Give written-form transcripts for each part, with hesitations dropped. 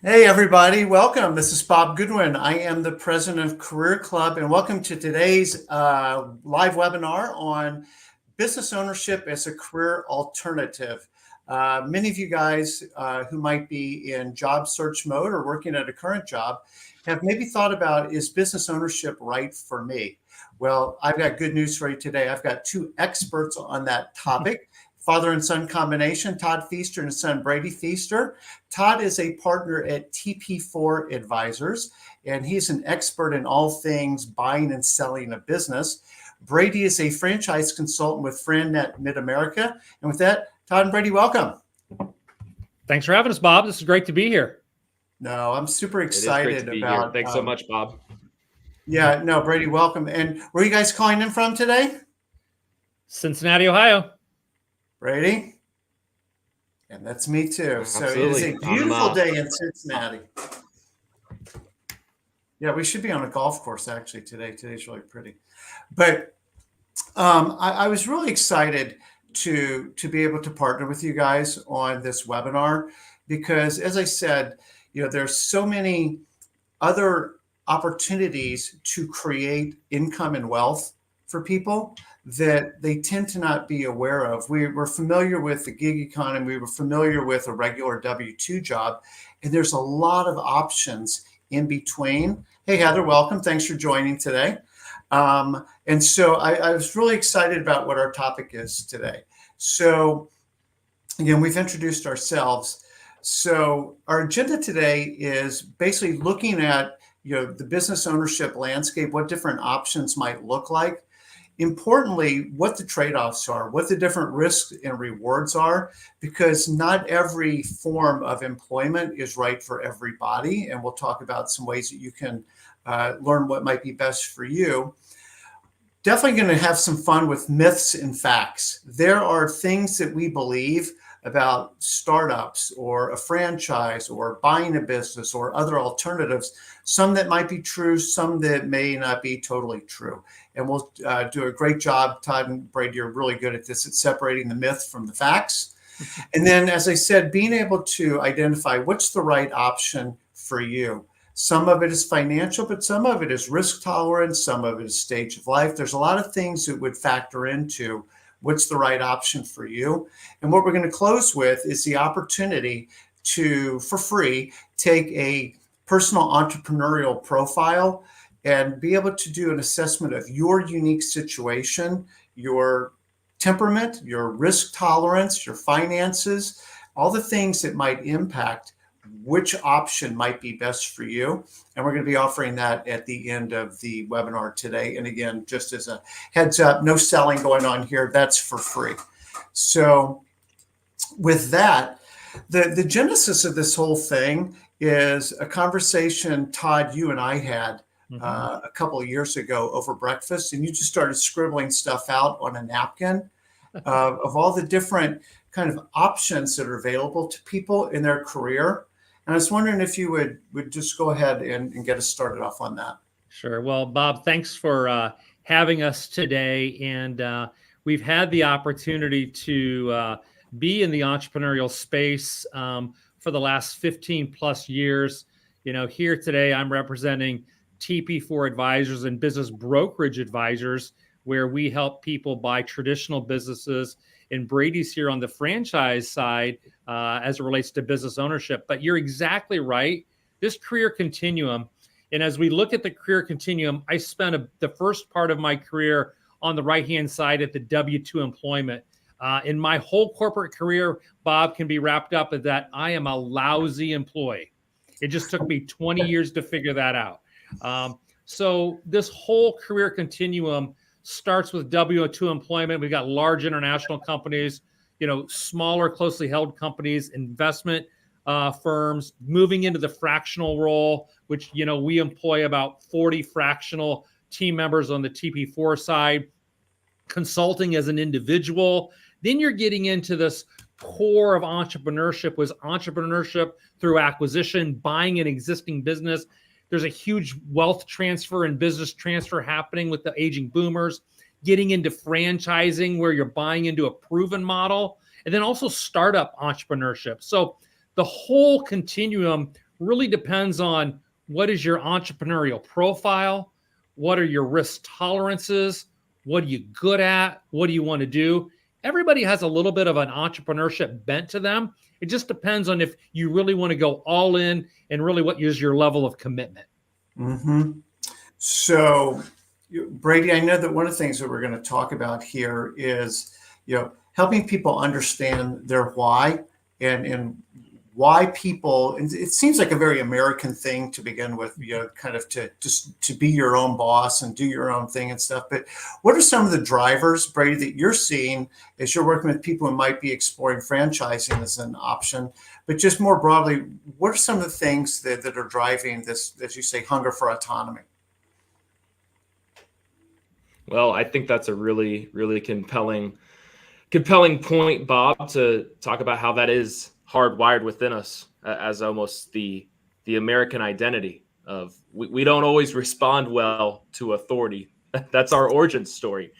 Hey, everybody. Welcome. This is Bob Goodwin. I am the president of Career Club, and welcome to today's live webinar on business ownership as a career alternative. Many of you guys who might be in job search mode or working at a current job have maybe thought about, is business ownership right for me? Well, I've got good news for you today. I've got two experts on that topic. Father and son combination, Todd Feaster and his son Brady Feaster. Todd is a partner at TP4 Advisors, and he's an expert in all things buying and selling a business. Brady is a franchise consultant with FranNet Mid-America. And with that, Todd and Brady, welcome. Thanks for having us, Bob. This is great to be here. No, I'm super excited about here. Thanks so much, Bob. Yeah, no, Brady, welcome. And where are you guys calling in from today? Cincinnati, Ohio. Brady? And that's me too. Absolutely. So it is a beautiful day in Cincinnati. Yeah, we should be on a golf course actually today. Today's really pretty. But I was really excited to be able to partner with you guys on this webinar because, as I said, there's so many other opportunities to create income and wealth for people that they tend to not be aware of. We're familiar with the gig economy. We're familiar with a regular W-2 job, and there's a lot of options in between. Hey, Heather, welcome. Thanks for joining today. And so I was really excited about what our topic is today. So again, we've introduced ourselves. So our agenda today is basically looking at the business ownership landscape, what different options might look like. Importantly, what the trade-offs are, what the different risks and rewards are, because not every form of employment is right for everybody. And we'll talk about some ways that you can learn what might be best for you. Definitely going to have some fun with myths and facts. There are things that we believe about startups or a franchise or buying a business or other alternatives, some that might be true, some that may not be totally true. And we'll do a great job. Todd and Brady are really good at this, at separating the myth from the facts. And then, as I said, being able to identify what's the right option for you. Some of it is financial, but some of it is risk tolerance. Some of it is stage of life. There's a lot of things that would factor into what's the right option for you. And what we're going to close with is the opportunity to, for free, take a personal entrepreneurial profile and be able to do an assessment of your unique situation, your temperament, your risk tolerance, your finances, all the things that might impact which option might be best for you. And we're going to be offering that at the end of the webinar today. And again, just as a heads up, no selling going on here. That's for free. So with that, the genesis of this whole thing is a conversation, Todd, you and I had a couple of years ago over breakfast, and you just started scribbling stuff out on a napkin of all the different kind of options that are available to people in their career. And I was wondering if you would just go ahead and get us started off on that. Sure. Well, Bob, thanks for having us today. And we've had the opportunity to be in the entrepreneurial space for the last 15 plus years. Here today, I'm representing TP4 Advisors and Business Brokerage Advisors, where we help people buy traditional businesses. And Brady's here on the franchise side as it relates to business ownership. But you're exactly right. This career continuum, and as we look at the career continuum, I spent the first part of my career on the right-hand side at the W-2 employment. In my whole corporate career, Bob, can be wrapped up as that I am a lousy employee. It just took me 20 years to figure that out. So this whole career continuum starts with W-2 employment. We've got large international companies, smaller, closely held companies, investment firms, moving into the fractional role, which, we employ about 40 fractional team members on the TP4 side, consulting as an individual. Then you're getting into this core of entrepreneurship, was entrepreneurship through acquisition, buying an existing business. There's a huge wealth transfer and business transfer happening with the aging boomers, getting into franchising where you're buying into a proven model, and then also startup entrepreneurship. So the whole continuum really depends on what is your entrepreneurial profile, what are your risk tolerances, what are you good at, what do you want to do. Everybody has a little bit of an entrepreneurship bent to them. It just depends on if you really want to go all in and really what is your level of commitment. Mm-hmm. So, Brady, I know that one of the things that we're going to talk about here is, helping people understand their why and why people. And it seems like a very American thing to begin with, kind of to just to be your own boss and do your own thing and stuff. But what are some of the drivers, Brady, that you're seeing as you're working with people who might be exploring franchising as an option? But just more broadly, what are some of the things that are driving this, as you say, hunger for autonomy? Well, I think that's a really, really compelling point, Bob, to talk about how that is hardwired within us as almost the American identity of we don't always respond well to authority. That's our origin story.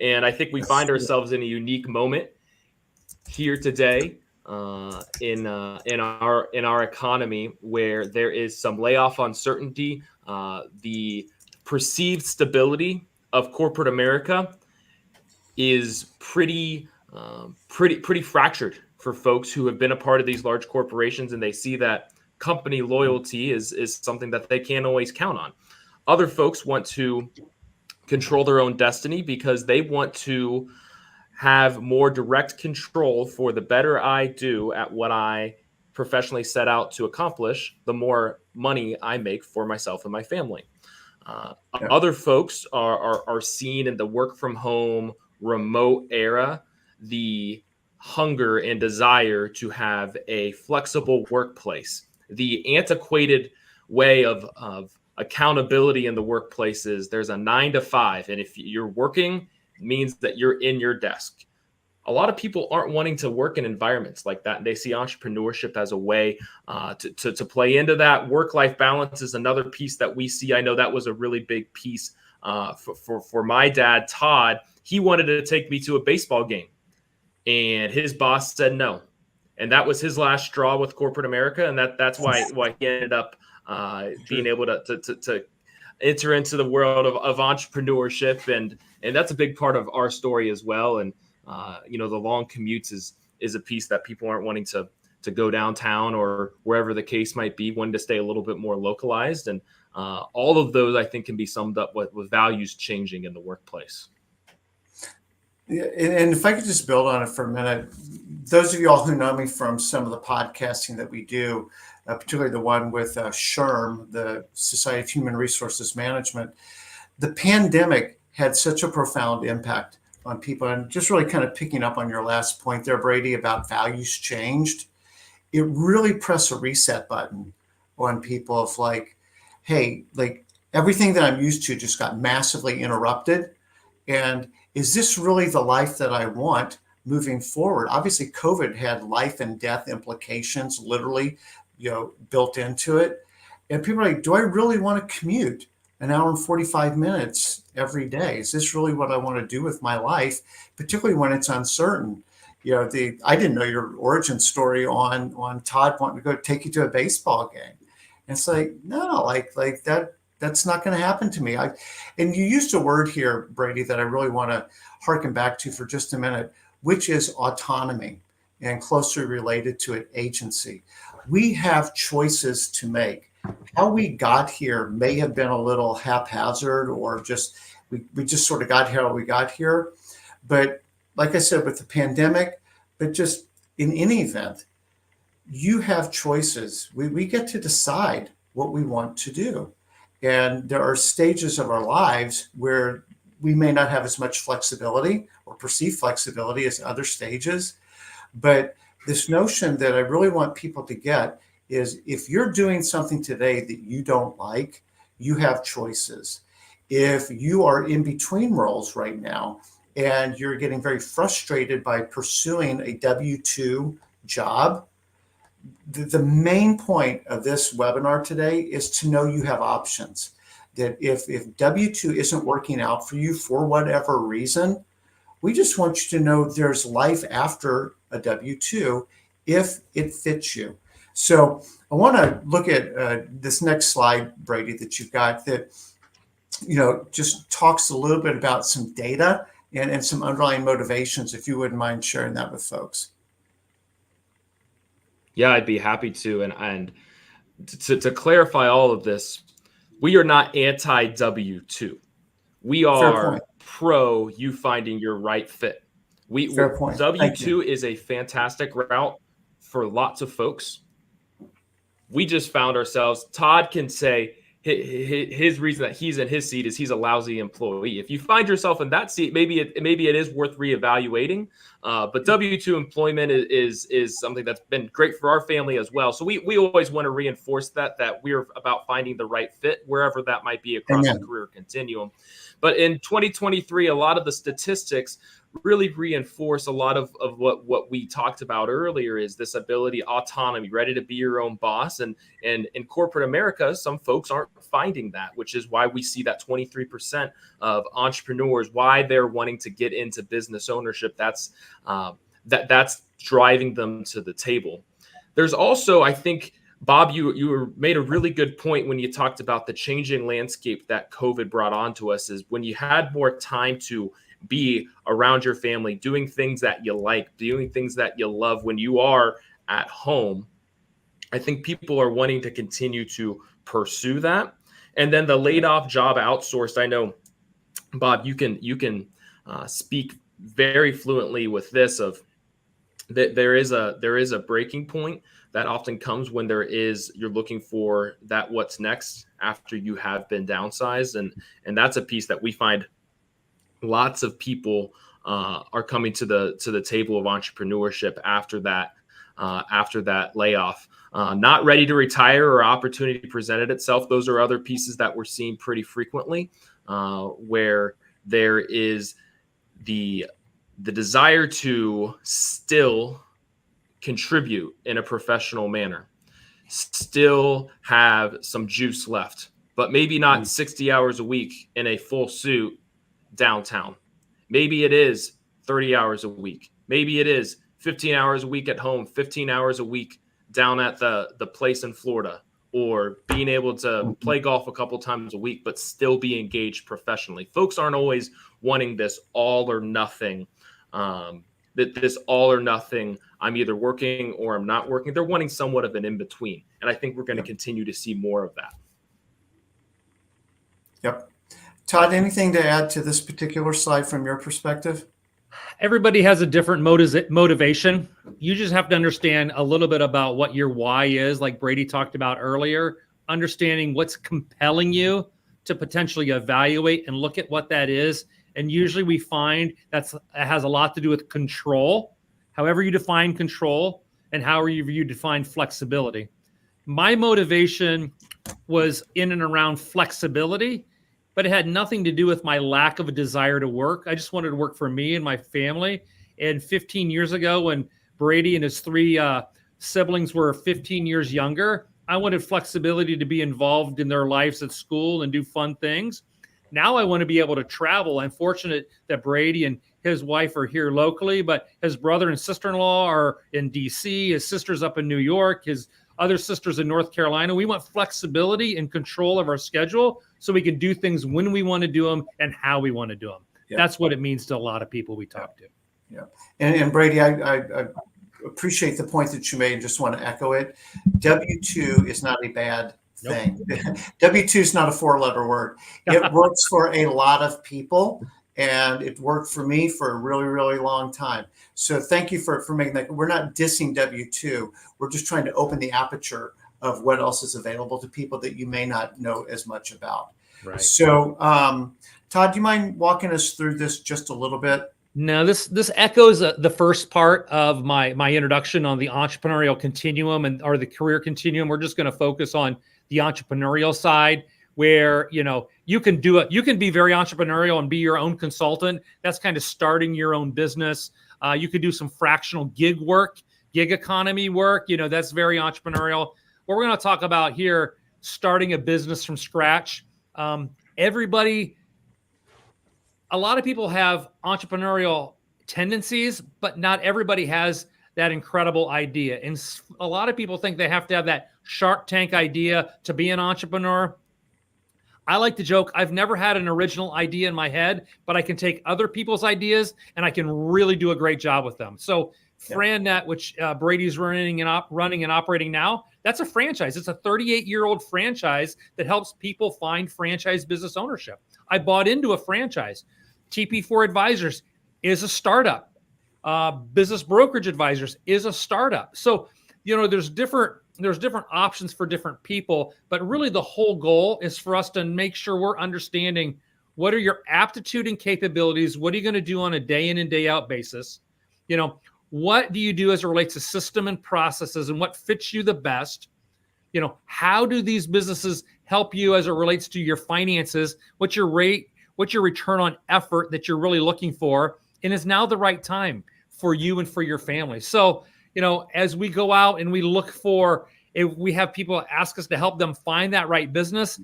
And I think we find ourselves in a unique moment here today in our economy where there is some layoff uncertainty, the perceived stability of corporate America is pretty fractured for folks who have been a part of these large corporations, and they see that company loyalty is something that they can't always count on. Other folks want to control their own destiny because they want to have more direct control. For the better I do at what I professionally set out to accomplish, the more money I make for myself and my family. Other folks are seen in the work from home remote era, the hunger and desire to have a flexible workplace. The antiquated way of accountability in the workplace is there's a 9 to 5, and if you're working, it means that you're in your desk. A lot of people aren't wanting to work in environments like that. They see entrepreneurship as a way to play into that. Work-life balance is another piece that we see. I know that was a really big piece for my dad, Todd. He wanted to take me to a baseball game, and his boss said no. And that was his last straw with corporate America, and that's why he ended up being able to enter into the world of entrepreneurship, and that's a big part of our story as well. And the long commutes is a piece that people aren't wanting to go downtown or wherever the case might be, wanting to stay a little bit more localized. And all of those, I think, can be summed up with values changing in the workplace. Yeah, and if I could just build on it for a minute, those of you all who know me from some of the podcasting that we do, particularly the one with SHRM, the Society of Human Resources Management, the pandemic had such a profound impact on people. And just really kind of picking up on your last point there, Brady, about values changed, it really pressed a reset button on people of like, hey, like everything that I'm used to just got massively interrupted. And is this really the life that I want moving forward? Obviously, COVID had life and death implications, literally, built into it. And people are like, do I really want to commute an hour and 45 minutes every day? Is this really what I want to do with my life, particularly when it's uncertain? I didn't know your origin story on Todd wanting to go take you to a baseball game. And it's like, no, like that's not going to happen to me. And you used a word here, Brady, that I really want to harken back to for just a minute, which is autonomy, and closely related to it, agency. We have choices to make. How we got here may have been a little haphazard, or just we just sort of got here how we got here. But like I said, with the pandemic, but just in any event, you have choices. We get to decide what we want to do. And there are stages of our lives where we may not have as much flexibility or perceived flexibility as other stages. But this notion that I really want people to get is, if you're doing something today that you don't like, you have choices. If you are in between roles right now and you're getting very frustrated by pursuing a W-2 job, the main point of this webinar today is to know you have options. That if W-2 isn't working out for you for whatever reason, we just want you to know there's life after a W-2 if it fits you. So I want to look at this next slide, Brady, that you've got that, just talks a little bit about some data and some underlying motivations, if you wouldn't mind sharing that with folks. Yeah, I'd be happy to. And to clarify all of this, we are not anti W-2. We Fair point. are pro you finding your right fit. Fair point. Thank you. W-2 is a fantastic route for lots of folks. We just found ourselves, Todd can say his reason that he's in his seat is he's a lousy employee. If you find yourself in that seat, maybe it is worth reevaluating. But W-2 employment is something that's been great for our family as well. So we always want to reinforce that we're about finding the right fit wherever that might be across Amen. the career continuum. But in 2023, a lot of the statistics really reinforce a lot of what we talked about earlier, is this ability, autonomy, ready to be your own boss. And in corporate America, some folks aren't finding that, which is why we see that 23% of entrepreneurs, why they're wanting to get into business ownership. That's driving them to the table. There's also, I think, Bob, you made a really good point when you talked about the changing landscape that COVID brought onto us. Is when you had more time to be around your family, doing things that you like, doing things that you love when you are at home. I think people are wanting to continue to pursue that. And then the laid off job outsourced. I know, Bob, you can speak very fluently with this. Of that there is a breaking point that often comes when you're looking for that what's next after you have been downsized, and that's a piece that we find lots of people are coming to the table of entrepreneurship after that layoff, not ready to retire or opportunity presented itself. Those are other pieces that we're seeing pretty frequently, where there is the desire to still contribute in a professional manner, still have some juice left, but maybe not 60 hours a week in a full suit downtown. Maybe it is 30 hours a week. Maybe it is 15 hours a week at home, 15 hours a week down at the place in Florida, or being able to play golf a couple times a week, but still be engaged professionally. Folks aren't always wanting this all or nothing, this all or nothing, I'm either working or I'm not working. They're wanting somewhat of an in-between. And I think we're going to continue to see more of that. Yep. Todd, anything to add to this particular slide from your perspective? Everybody has a different motivation. You just have to understand a little bit about what your why is, like Brady talked about earlier, understanding what's compelling you to potentially evaluate and look at what that is. And usually we find that has a lot to do with control, however you define control, and however you define flexibility. My motivation was in and around flexibility, but it had nothing to do with my lack of a desire to work. I just wanted to work for me and my family. And 15 years ago, when Brady and his three siblings were 15 years younger, I wanted flexibility to be involved in their lives at school and do fun things. Now I want to be able to travel. I'm fortunate that Brady and his wife are here locally, but his brother and sister-in-law are in DC, his sister's up in New York, his other sisters in North Carolina. We want flexibility and control of our schedule so we can do things when we want to do them and how we want to do them. Yeah. That's what it means to a lot of people we talk to. Yeah. And Brady, I appreciate the point that you made and just want to echo it. W-2 is not a bad thing. Nope. W-2 is not a four-letter word. It works for a lot of people, and it worked for me for a really, really long time. So thank you for making that. We're not dissing W-2. We're just trying to open the aperture of what else is available to people that you may not know as much about. Right. So, Todd, do you mind walking us through this just a little bit? No, this echoes the first part of my introduction on the entrepreneurial continuum or the career continuum. We're just going to focus on the entrepreneurial side, where you can do it. You can be very entrepreneurial and be your own consultant. That's kind of starting your own business. You could do some fractional gig work, gig economy work. That's very entrepreneurial. What we're going to talk about here, starting a business from scratch. A lot of people have entrepreneurial tendencies, but not everybody has that incredible idea. And a lot of people think they have to have that Shark Tank idea to be an entrepreneur. I like to joke, I've never had an original idea in my head, but I can take other people's ideas and I can really do a great job with them. So FranNet, which Brady's running and operating now, that's a franchise. It's a 38-year-old franchise that helps people find franchise business ownership. I bought into a franchise. TP4 Advisors is a startup. Business Brokerage Advisors is a startup. So, there's different options for different people, but really the whole goal is for us to make sure we're understanding what are your aptitude and capabilities. What are you going to do on a day in and day out basis? What do you do as it relates to system and processes, and what fits you the best? How do these businesses help you as it relates to your finances? What's your rate? What's your return on effort that you're really looking for? And is now the right time for you and for your family? So, as we go out and we look for, if we have people ask us to help them find that right business,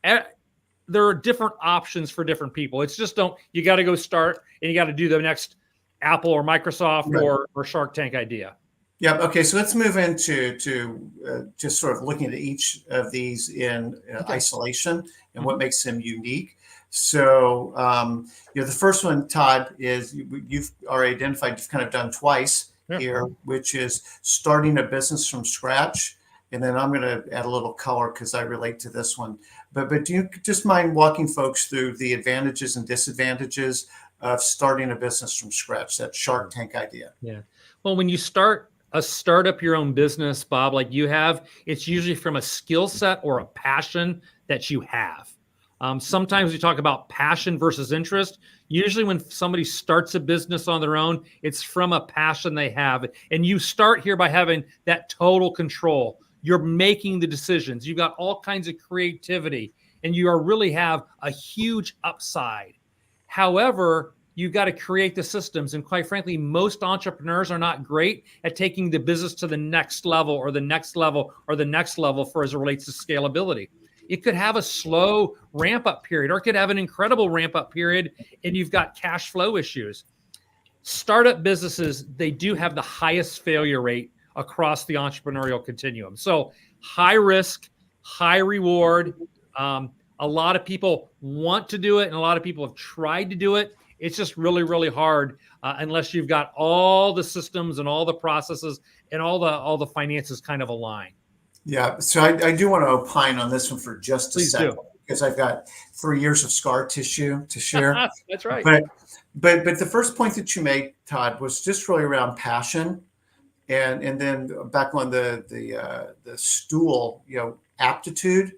there are different options for different people. It's just you got to go start and you got to do the next Apple or Microsoft or Shark Tank idea. Yeah. Okay. So let's move into just sort of looking at each of these in isolation and what makes them unique. So, the first one, Todd, is you've already identified, you've kind of done twice here, which is starting a business from scratch. And then I'm going to add a little color because I relate to this one. But do you just mind walking folks through the advantages and disadvantages of starting a business from scratch, that Shark Tank idea? Yeah. Well, when you start up your own business, Bob, like you have, it's usually from a skill set or a passion that you have. Sometimes we talk about passion versus interest. Usually when somebody starts a business on their own, it's from a passion they have. And you start here by having that total control. You're making the decisions. You've got all kinds of creativity, and you really have a huge upside. However, you've got to create the systems. And quite frankly, most entrepreneurs are not great at taking the business to the next level or the next level or the next level for as it relates to scalability. It could have a slow ramp up period, or it could have an incredible ramp up period, and you've got cash flow issues. Startup businesses, they do have the highest failure rate across the entrepreneurial continuum. So high risk, high reward. A lot of people want to do it, and a lot of people have tried to do it. It's just really, really hard unless you've got all the systems and all the processes and all the finances kind of aligned. Yeah, so I do want to opine on this one for just a second, because I've got 3 years of scar tissue to share. That's right. But the first point that you made, Todd, was just really around passion, and then back on the stool, aptitude,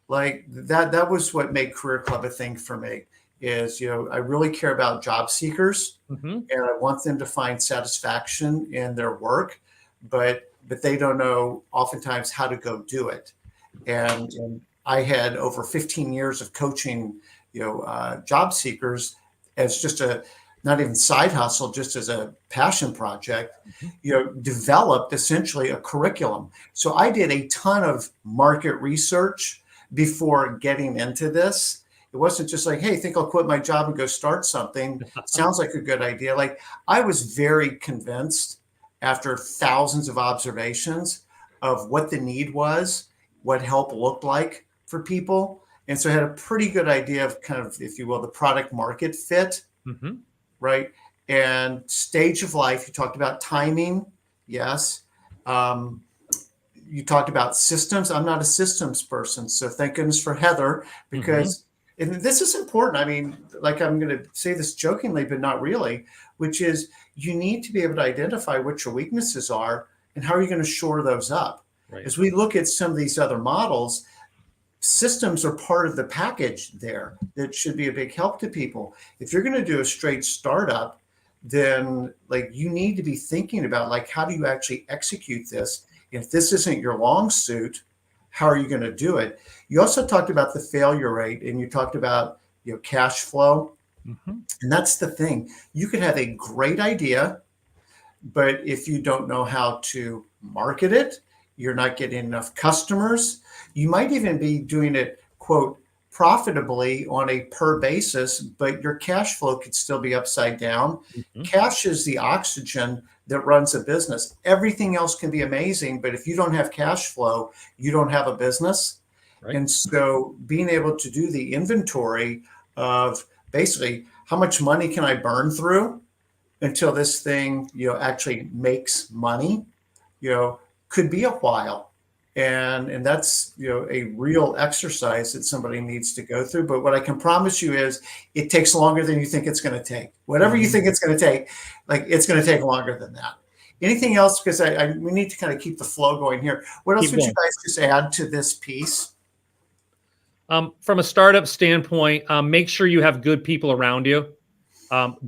like that was what made Career Club a thing for me. Is I really care about job seekers, and I want them to find satisfaction in their work, but they don't know oftentimes how to go do it. And I had over 15 years of coaching, job seekers as just a, not even side hustle, just as a passion project, developed essentially a curriculum. So I did a ton of market research before getting into this. It wasn't just like, hey, think I'll quit my job and go start something. Sounds like a good idea. Like, I was very convinced after thousands of observations of what the need was, what help looked like for people. And so I had a pretty good idea of kind of, if you will, the product market fit, right? And stage of life. You talked about timing. Yes. You talked about systems. I'm not a systems person. So thank goodness for Heather, because and this is important. I mean, like, I'm going to say this jokingly, but not really, which is you need to be able to identify what your weaknesses are and how are you going to shore those up. Right. As we look at some of these other models, systems are part of the package there that should be a big help to people. If you're going to do a straight startup, then like you need to be thinking about like, how do you actually execute this? If this isn't your long suit, how are you going to do it? You also talked about the failure rate, and you talked about cash flow. And that's the thing. You could have a great idea, but if you don't know how to market it, you're not getting enough customers. You might even be doing it, quote, profitably on a per basis, but your cash flow could still be upside down. Cash is the oxygen that runs a business. Everything else can be amazing, but if you don't have cash flow, you don't have a business. Right. And so being able to do the inventory of basically how much money can I burn through until this thing, actually makes money, could be a while. And that's, a real exercise that somebody needs to go through. But what I can promise you is it takes longer than you think it's going to take. Whatever you think it's going to take, like it's going to take longer than that. Anything else? Because we need to kind of keep the flow going here. What else would you guys just add to this piece? From a startup standpoint, make sure you have good people around you,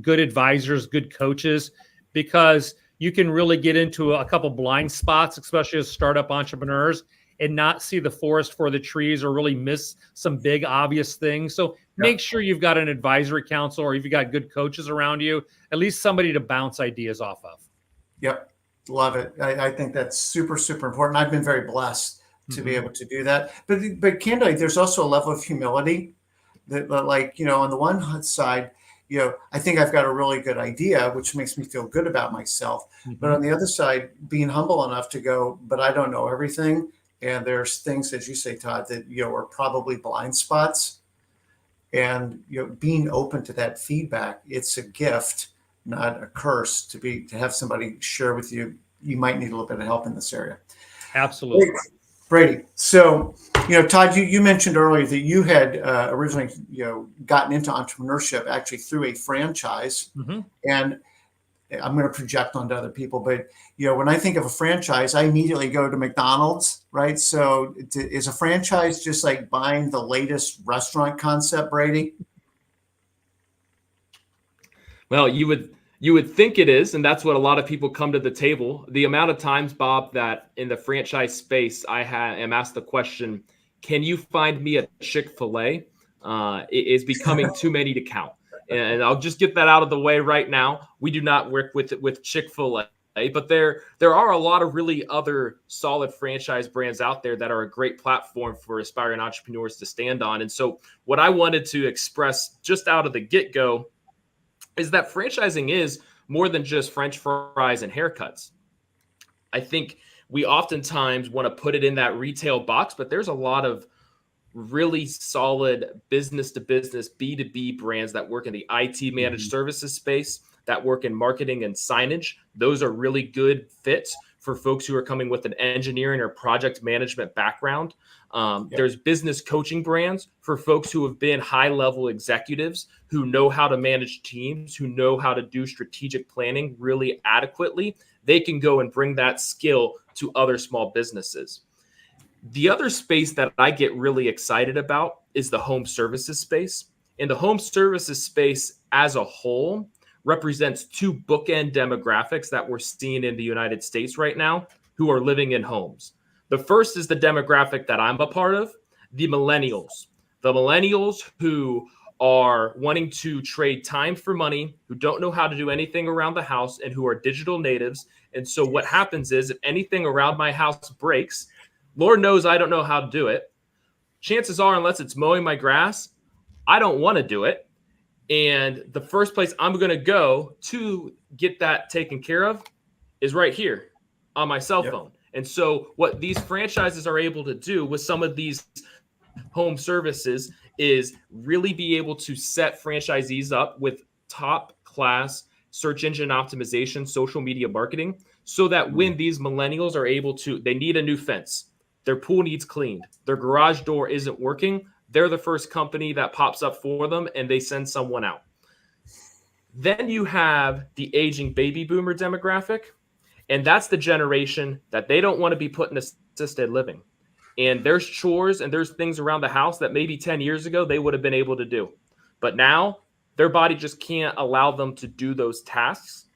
good advisors, good coaches, because you can really get into a couple blind spots, especially as startup entrepreneurs, and not see the forest for the trees or really miss some big obvious things. So make sure you've got an advisory council, or if you've got good coaches around you, at least somebody to bounce ideas off of. Yep. Love it. I think that's super, super important. I've been very blessed to be able to do that. But candidly, there's also a level of humility that, like, on the one side, I think I've got a really good idea, which makes me feel good about myself. But on the other side, being humble enough to go, but I don't know everything. And there's things, as you say, Todd, that, are probably blind spots. And, being open to that feedback, it's a gift, not a curse, to have somebody share with you. You might need a little bit of help in this area. Absolutely. Brady. So, Todd, you mentioned earlier that you had originally, gotten into entrepreneurship actually through a franchise. And I'm going to project onto other people, but, when I think of a franchise, I immediately go to McDonald's, right? So is a franchise just like buying the latest restaurant concept, Brady? Well, you would think it is, and that's what a lot of people come to the table. The amount of times, Bob, that in the franchise space I am asked the question, "Can you find me a Chick-fil-A?" Is becoming too many to count. And I'll just get that out of the way right now. We do not work with Chick-fil-A, but there are a lot of really other solid franchise brands out there that are a great platform for aspiring entrepreneurs to stand on. And so what I wanted to express just out of the get-go is that franchising is more than just French fries and haircuts. I think we oftentimes want to put it in that retail box, but there's a lot of really solid business to business B2B brands that work in the IT managed services space, that work in marketing and signage. Those are really good fits for folks who are coming with an engineering or project management background. There's business coaching brands for folks who have been high-level executives who know how to manage teams, who know how to do strategic planning really adequately. They can go and bring that skill to other small businesses. The other space that I get really excited about is the home services space. And the home services space as a whole represents two bookend demographics that we're seeing in the United States right now who are living in homes. The first is the demographic that I'm a part of, the millennials. The millennials who are wanting to trade time for money, who don't know how to do anything around the house, and who are digital natives. And so what happens is if anything around my house breaks, Lord knows I don't know how to do it. Chances are, unless it's mowing my grass, I don't want to do it. And the first place I'm going to go to get that taken care of is right here on my cell phone. And so what these franchises are able to do with some of these home services is really be able to set franchisees up with top class search engine optimization, social media marketing, so that when these millennials are able to, they need a new fence, their pool needs cleaned, their garage door isn't working, they're the first company that pops up for them and they send someone out. Then you have the aging baby boomer demographic, and that's the generation that they don't want to be put in assisted living. And there's chores and there's things around the house that maybe 10 years ago they would have been able to do. But now their body just can't allow them to do those tasks.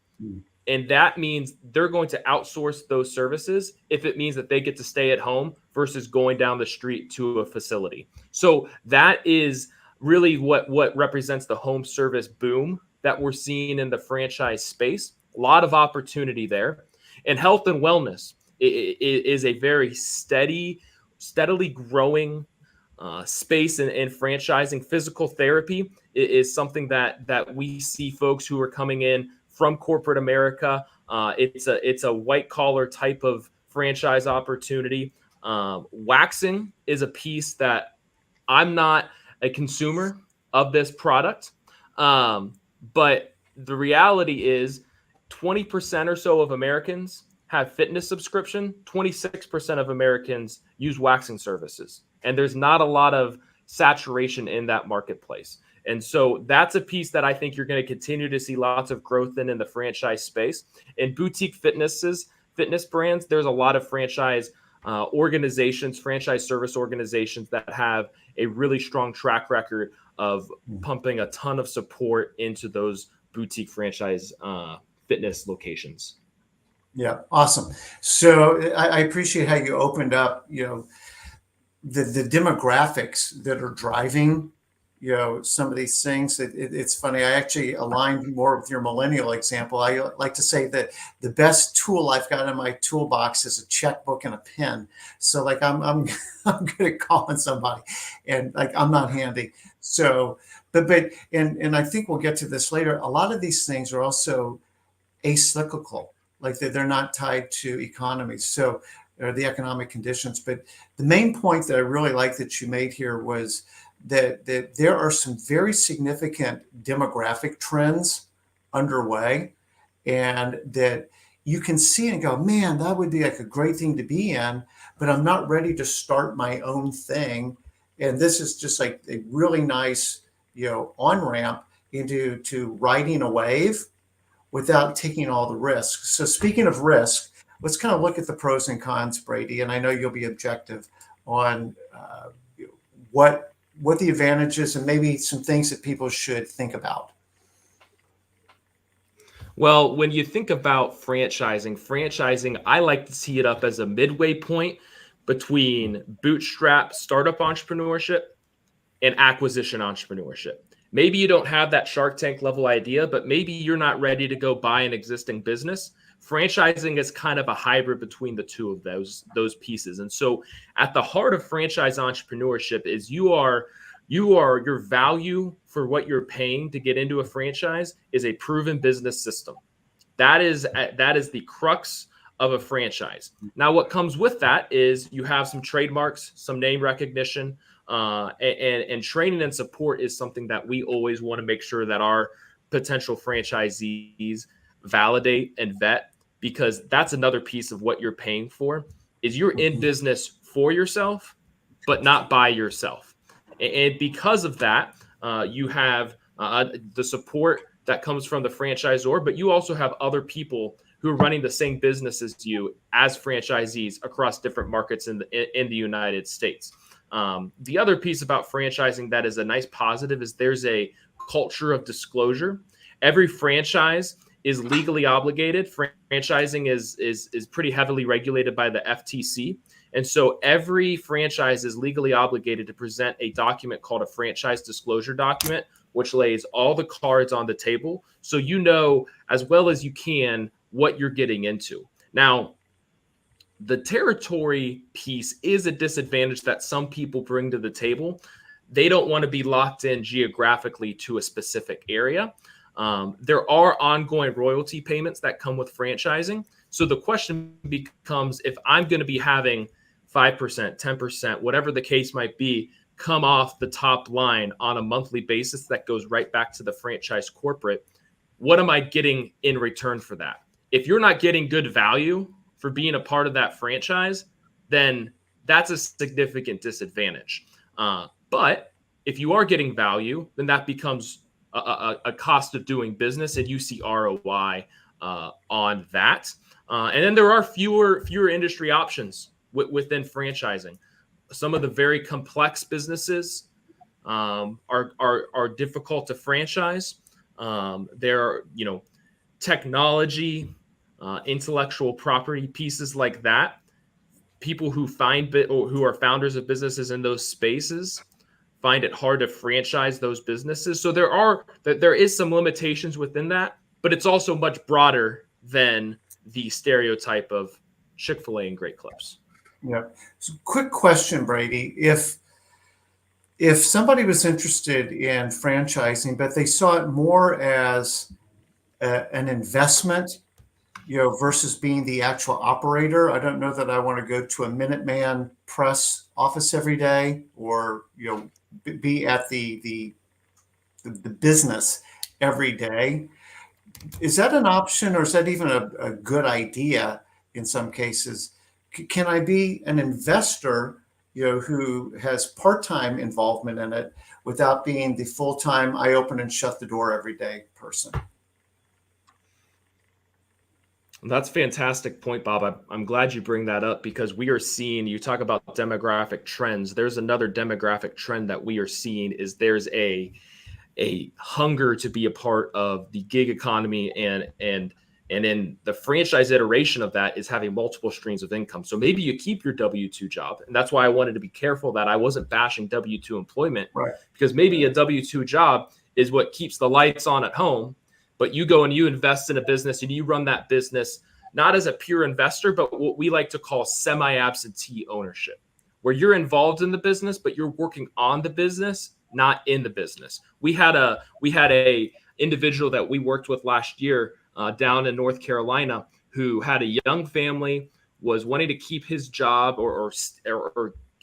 And that means they're going to outsource those services if it means that they get to stay at home versus going down the street to a facility. So that is really what represents the home service boom that we're seeing in the franchise space. A lot of opportunity there. And health and wellness is a very steadily growing space in franchising. Physical therapy is something that we see folks who are coming in from corporate America. It's a white collar type of franchise opportunity. Waxing is a piece that I'm not a consumer of this product, but the reality is 20% or so of Americans have fitness subscription. 26% of Americans use waxing services, and there's not a lot of saturation in that marketplace. And so that's a piece that I think you're going to continue to see lots of growth in the franchise space. In boutique fitness brands, there's a lot of franchise organizations, franchise service organizations that have a really strong track record of pumping a ton of support into those boutique franchise fitness locations. Yeah, awesome. So I appreciate how you opened up, the demographics that are driving, some of these things. It's funny. I actually aligned more with your millennial example. I like to say that the best tool I've got in my toolbox is a checkbook and a pen. So like I'm good at calling somebody, and like I'm not handy. So, but I think we'll get to this later. A lot of these things are also acyclical, like they're not tied to economies, so or the economic conditions. But the main point that I really like that you made here was that there are some very significant demographic trends underway, and that you can see and go, man, that would be like a great thing to be in, but I'm not ready to start my own thing. And this is just like a really nice, on-ramp into riding a wave without taking all the risks. So speaking of risk, let's kind of look at the pros and cons, Brady. And I know you'll be objective on what the advantages and maybe some things that people should think about. Well, when you think about franchising, I like to see it up as a midway point between bootstrap startup entrepreneurship and acquisition entrepreneurship. Maybe you don't have that Shark Tank level idea, but maybe you're not ready to go buy an existing business. Franchising is kind of a hybrid between the two of those pieces. And so at the heart of franchise entrepreneurship is your value for what you're paying to get into a franchise is a proven business system. That is the crux of a franchise. Now, what comes with that is you have some trademarks, some name recognition, and training and support is something that we always want to make sure that our potential franchisees validate and vet, because that's another piece of what you're paying for is you're in business for yourself, but not by yourself. And because of that, you have the support that comes from the franchisor, but you also have other people who are running the same business as you as franchisees across different markets in the United States. The other piece about franchising that is a nice positive is there's a culture of disclosure. Every franchise is legally obligated. Franchising is pretty heavily regulated by the FTC. And so every franchise is legally obligated to present a document called a franchise disclosure document, which lays all the cards on the table so you know as well as you can what you're getting into. Now, the territory piece is a disadvantage that some people bring to the table. They don't want to be locked in geographically to a specific area. There are ongoing royalty payments that come with franchising. So the question becomes, if I'm going to be having 5%, 10%, whatever the case might be, come off the top line on a monthly basis that goes right back to the franchise corporate, what am I getting in return for that? If you're not getting good value for being a part of that franchise, then that's a significant disadvantage. But if you are getting value, then that becomes a cost of doing business, and you see ROI on that. And then there are fewer industry options within franchising. Some of the very complex businesses are difficult to franchise. There are, technology, intellectual property pieces like that. People who who are founders of businesses in those spaces find it hard to franchise those businesses. So there is some limitations within that, but it's also much broader than the stereotype of Chick-fil-A and Great Clips. Yeah. So quick question, Brady. If somebody was interested in franchising, but they saw it more as an investment, versus being the actual operator. I don't know that I want to go to a Minuteman press office every day, or be at the business every day. Is that an option, or is that even a good idea in some cases? Can I be an investor, who has part-time involvement in it without being the full-time, I open and shut the door every day person? That's a fantastic point, Bob. I'm glad you bring that up, because we are seeing, you talk about demographic trends. There's another demographic trend that we are seeing is there's a hunger to be a part of the gig economy, and in the franchise iteration of that is having multiple streams of income. So maybe you keep your W-2 job. And that's why I wanted to be careful that I wasn't bashing W-2 employment, Right? Because maybe a W-2 job is what keeps the lights on at home, but you go and you invest in a business and you run that business not as a pure investor, but what we like to call semi-absentee ownership, where you're involved in the business, but you're working on the business, not in the business. We had a individual that we worked with last year down in North Carolina who had a young family, was wanting to keep his job or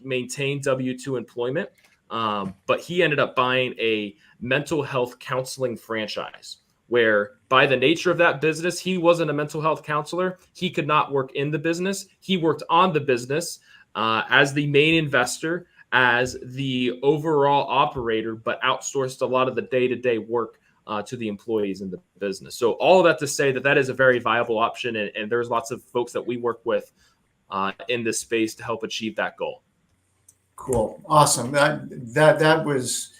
maintain W-2 employment, but he ended up buying a mental health counseling franchise, where by the nature of that business, he wasn't a mental health counselor. He could not work in the business. He worked on the business as the main investor, as the overall operator, but outsourced a lot of the day-to-day work to the employees in the business. So all of that to say that is a very viable option, and there's lots of folks that we work with in this space to help achieve that goal. Cool. Awesome. That was,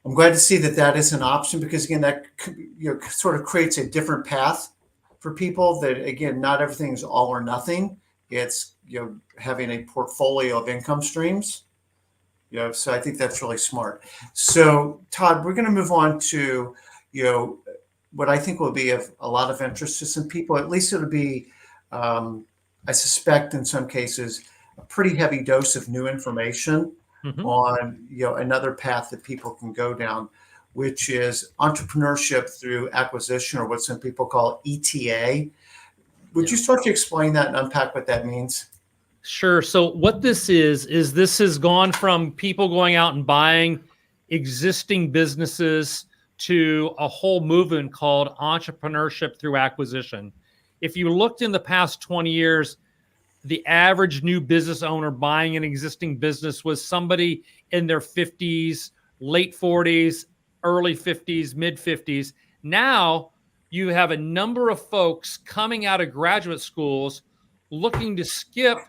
I'm glad to see that is an option, because again, that sort of creates a different path for people. That again, not everything is all or nothing. It's having a portfolio of income streams. So I think that's really smart. So Todd, we're going to move on to what I think will be of a lot of interest to some people. At least it'll be, I suspect, in some cases, a pretty heavy dose of new information on another path that people can go down, which is entrepreneurship through acquisition, or what some people call ETA. Would you start to explain that and unpack what that means? Sure. So what this is this has gone from people going out and buying existing businesses to a whole movement called entrepreneurship through acquisition. If you looked in the past 20 years, the average new business owner buying an existing business was somebody in their 50s, late 40s, early 50s, mid 50s. Now you have a number of folks coming out of graduate schools looking to skip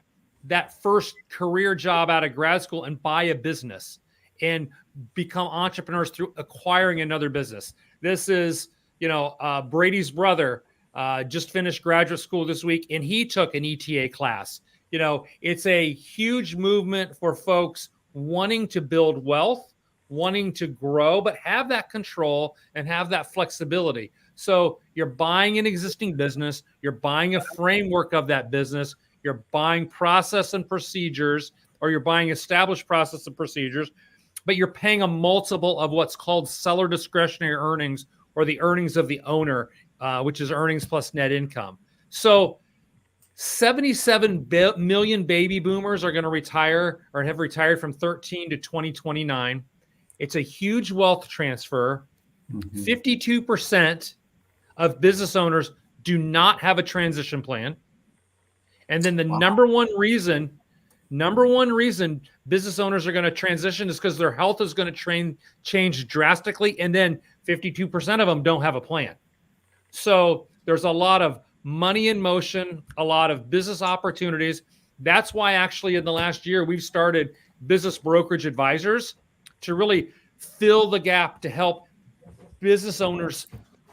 that first career job out of grad school and buy a business and become entrepreneurs through acquiring another business. This is, Brady's brother just finished graduate school this week, and he took an ETA class. It's a huge movement for folks wanting to build wealth, wanting to grow, but have that control and have that flexibility. So you're buying an existing business, you're buying a framework of that business, you're buying process and procedures, or you're buying established process and procedures, but you're paying a multiple of what's called seller discretionary earnings, or the earnings of the owner, which is earnings plus net income. So 77 million baby boomers are going to retire or have retired from 13 to 2029. It's a huge wealth transfer. 52% of business owners do not have a transition plan. And then the number one reason business owners are going to transition is because their health is going to change drastically. And then 52% of them don't have a plan. So there's a lot of money in motion, a lot of business opportunities. That's why actually in the last year, we've started business brokerage advisors to really fill the gap to help business owners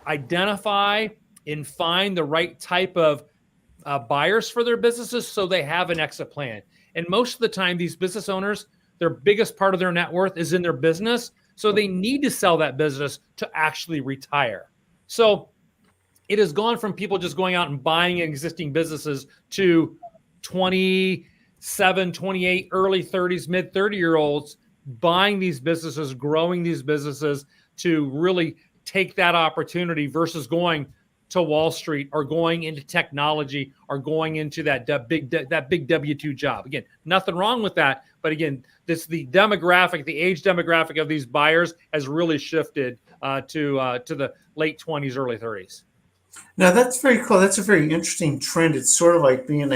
identify and find the right type of buyers for their businesses so they have an exit plan. And most of the time, these business owners, their biggest part of their net worth is in their business. So they need to sell that business to actually retire. So it has gone from people just going out and buying existing businesses to 27, 28, early 30s, mid 30-year-olds buying these businesses, growing these businesses to really take that opportunity versus going to Wall Street or going into technology or going into that big W-2 job. Again, nothing wrong with that. But again, the age demographic of these buyers has really shifted to the late 20s, early 30s. Now that's very cool. That's a very interesting trend. It's sort of like being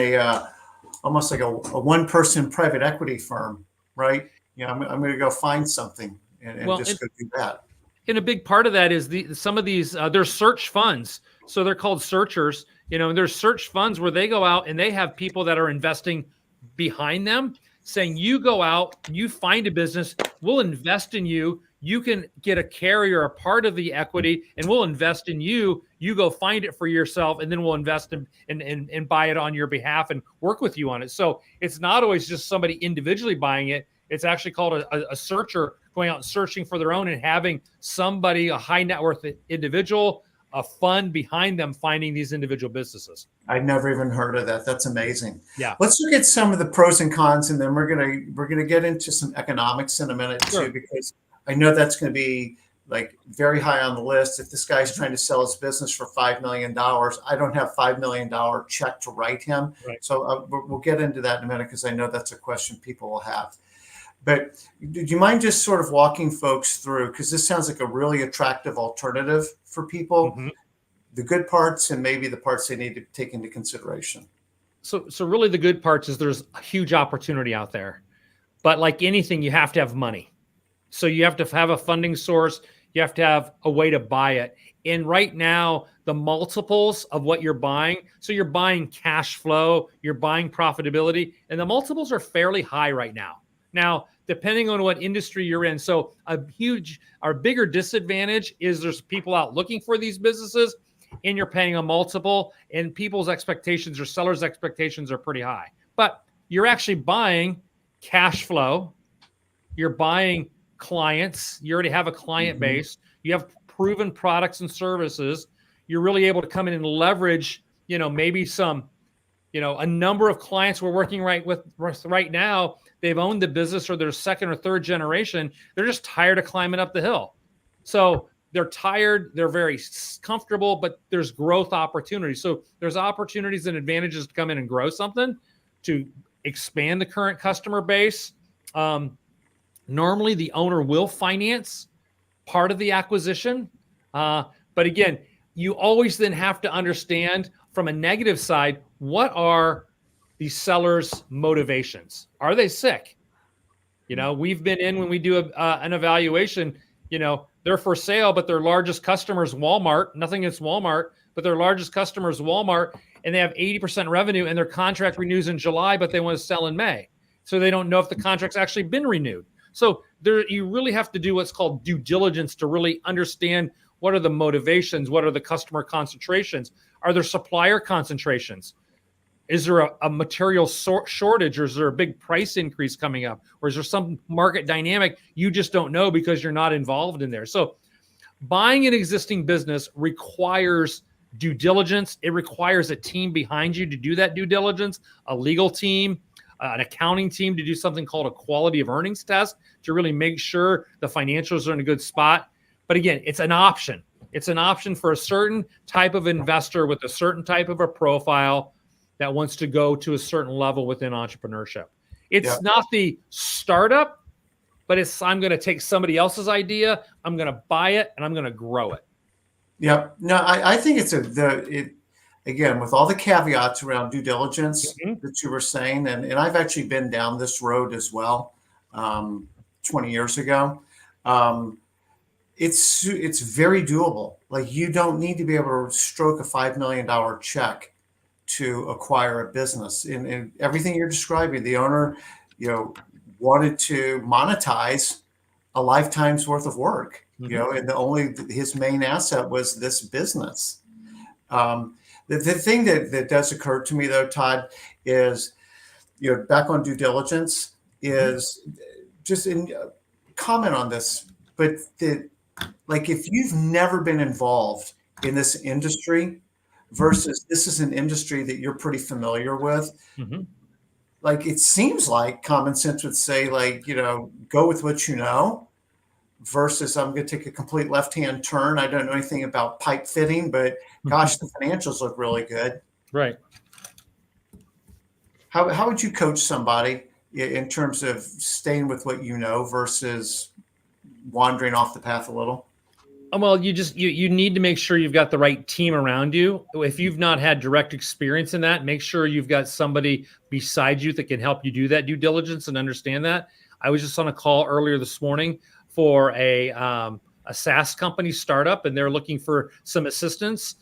almost like a one-person private equity firm, right? I'm going to go find something and just go do that. And a big part of that is some of these there's search funds. So they're called searchers, and there's search funds where they go out and they have people that are investing behind them saying, you go out, you find a business, we'll invest in you. You can get a carry or a part of the equity and we'll invest in you. You go find it for yourself and then we'll invest and buy it on your behalf and work with you on it. So it's not always just somebody individually buying it. It's actually called a searcher going out and searching for their own and having somebody, a high net worth individual, a fund behind them finding these individual businesses. I'd never even heard of that. That's amazing. Yeah. Let's look at some of the pros and cons, and then we're gonna get into some economics in a minute too, because I know that's going to be like very high on the list. If this guy's trying to sell his business for $5 million, I don't have $5 million check to write him. Right. So we'll get into that in a minute because I know that's a question people will have. But do you mind just sort of walking folks through, because this sounds like a really attractive alternative for people, the good parts and maybe the parts they need to take into consideration? So really the good parts is there's a huge opportunity out there. But like anything, you have to have money. So you have to have a funding source. You have to have a way to buy it. And right now, the multiples of what you're buying, so you're buying cash flow, you're buying profitability, and the multiples are fairly high right now. Now, depending on what industry you're in. So our bigger disadvantage is there's people out looking for these businesses and you're paying a multiple and people's expectations or sellers' expectations are pretty high. But you're actually buying cash flow. You're buying clients. You already have a client base. You have proven products and services. You're really able to come in and leverage, maybe some, a number of clients we're working with right now. They've owned the business or they're second or third generation. They're just tired of climbing up the hill. So they're tired. They're very comfortable, but there's growth opportunities. So there's opportunities and advantages to come in and grow something, to expand the current customer base. Normally, the owner will finance part of the acquisition. But again, you always then have to understand from a negative side, what are the seller's motivations? Are they sick? We've been in when we do an evaluation, they're for sale, but their largest customer is Walmart. Nothing against Walmart, but their largest customer is Walmart, and they have 80% revenue, and their contract renews in July, but they want to sell in May. So they don't know if the contract's actually been renewed. So you really have to do what's called due diligence to really understand what are the motivations, what are the customer concentrations, are there supplier concentrations? Is there a material shortage, or is there a big price increase coming up? Or is there some market dynamic you just don't know because you're not involved in there? So buying an existing business requires due diligence. It requires a team behind you to do that due diligence, a legal team, an accounting team to do something called a quality of earnings test to really make sure the financials are in a good spot. But again, it's an option. It's an option for a certain type of investor with a certain type of a profile that wants to go to a certain level within entrepreneurship. It's not the startup, but I'm going to take somebody else's idea, I'm going to buy it, and I'm going to grow it. Yeah. No, I think it's again, with all the caveats around due diligence that you were saying, and I've actually been down this road as well 20 years ago. It's very doable. Like, you don't need to be able to stroke a $5 million check to acquire a business. In everything you're describing, the owner, wanted to monetize a lifetime's worth of work, and his main asset was this business. The thing that does occur to me though, Todd, is, back on due diligence, is just comment on this, but like, if you've never been involved in this industry versus this is an industry that you're pretty familiar with, like, it seems like common sense would say, like, go with what you know. versus I'm going to take a complete left-hand turn. I don't know anything about pipe fitting, but gosh, the financials look really good. Right. How would you coach somebody in terms of staying with what you know versus wandering off the path a little? Well, you need to make sure you've got the right team around you. If you've not had direct experience in that, make sure you've got somebody beside you that can help you do that due diligence and understand that. I was just on a call earlier this morning for a SaaS company startup, and they're looking for some assistance.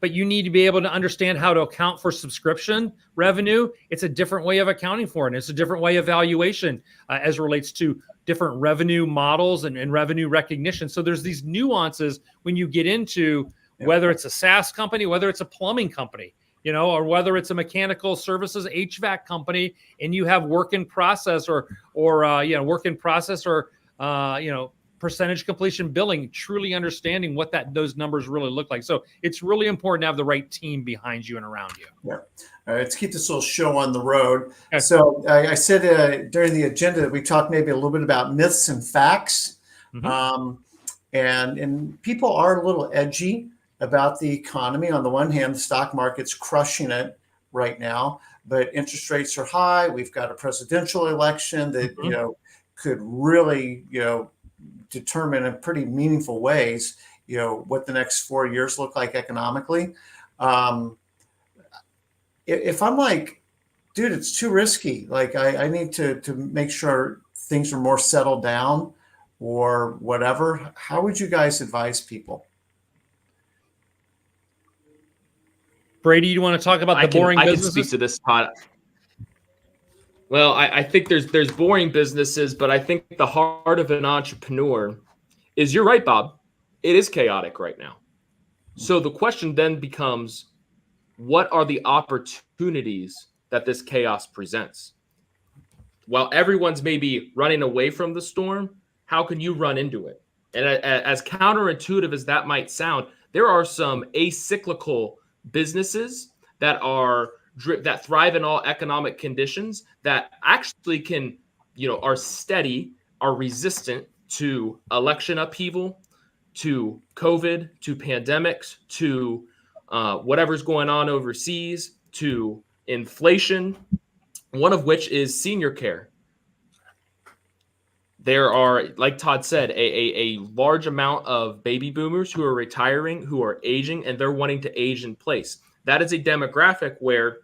But you need to be able to understand how to account for subscription revenue. It's a different way of accounting for it. And it's a different way of valuation as it relates to different revenue models and revenue recognition. So there's these nuances when you get into whether it's a SaaS company, whether it's a plumbing company, or whether it's a mechanical services HVAC company, and you have work in process or percentage completion billing, truly understanding what those numbers really look like. So it's really important to have the right team behind you and around you. Yeah. All right, let's keep this little show on the road. Okay. So I said during the agenda that we talked maybe a little bit about myths and facts. Mm-hmm. And people are a little edgy about the economy. On the one hand, the stock market's crushing it right now, but interest rates are high. We've got a presidential election that, Mm-hmm. could really, determine in pretty meaningful ways, what the next 4 years look like economically. If I'm like, dude, it's too risky. Like I need to make sure things are more settled down or whatever. How would you guys advise people? Brady, you want to talk about the boring businesses? I can speak to this, Todd. Well, I think there's boring businesses, but I think the heart of an entrepreneur is, you're right, Bob. It is chaotic right now. So the question then becomes, what are the opportunities that this chaos presents? While everyone's maybe running away from the storm, how can you run into it? And as counterintuitive as that might sound, there are some acyclical businesses that thrive in all economic conditions, that actually can, are steady, are resistant to election upheaval, to COVID, to pandemics, to whatever's going on overseas, to inflation, one of which is senior care. There are, like Todd said, a large amount of baby boomers who are retiring, who are aging, and they're wanting to age in place. That is a demographic where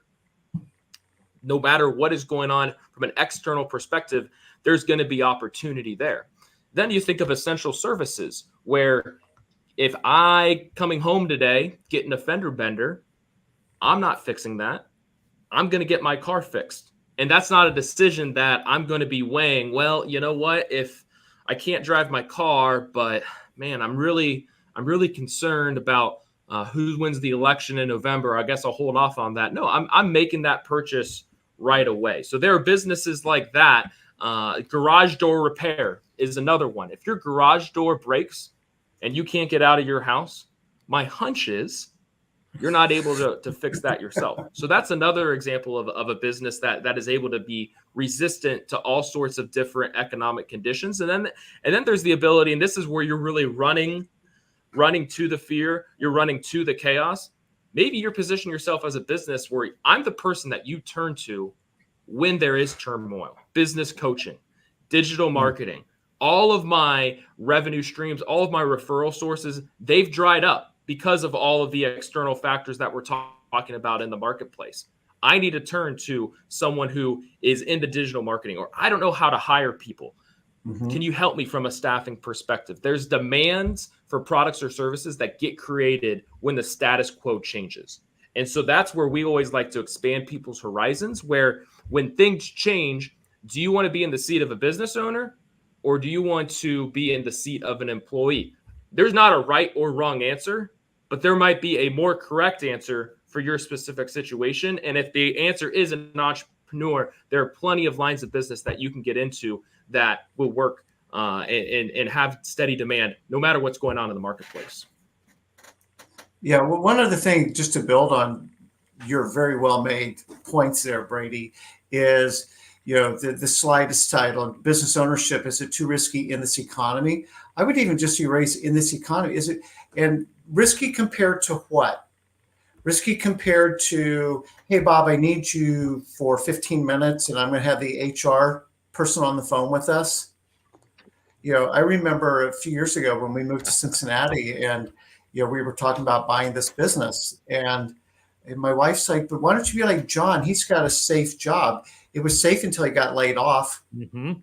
no matter what is going on from an external perspective, there's going to be opportunity there. Then you think of essential services, where if I, coming home today, get an fender bender, I'm not fixing that. I'm going to get my car fixed. And that's not a decision that I'm going to be weighing, well, you know what, if I can't drive my car, but man, I'm really concerned about who wins the election in November. I guess I'll hold off on that. No, I'm making that purchase right away. So there are businesses like that. Garage door repair is another one. If your garage door breaks and you can't get out of your house, my hunch is you're not able to fix that yourself. So that's another example of a business that is able to be resistant to all sorts of different economic conditions. And then there's the ability, and this is where you're really running to the fear, you're running to the chaos. Maybe you're positioning yourself as a business where I'm the person that you turn to when there is turmoil. Business coaching, digital marketing, all of my revenue streams, all of my referral sources, they've dried up because of all of the external factors that we're talking about in the marketplace. I need to turn to someone who is into digital marketing, or I don't know how to hire people. Mm-hmm. Can you help me from a staffing perspective? There's demands for products or services that get created when the status quo changes. And so that's where we always like to expand people's horizons, where when things change, do you want to be in the seat of a business owner, or do you want to be in the seat of an employee? There's not a right or wrong answer, but there might be a more correct answer for your specific situation. And if the answer is an entrepreneur, there are plenty of lines of business that you can get into that will work and have steady demand no matter what's going on in the marketplace. Yeah, well, one other thing, just to build on your very well made points there, Brady, is the slide is titled "Business Ownership: Is it too risky in this economy?" I would even just erase "in this economy." Is it, and risky compared to what? Risky compared to, hey, Bob, I need you for 15 minutes and I'm going to have the HR person on the phone with us. I remember a few years ago when we moved to Cincinnati and, we were talking about buying this business. And my wife's like, but why don't you be like John? He's got a safe job. It was safe until he got laid off. Mm-hmm.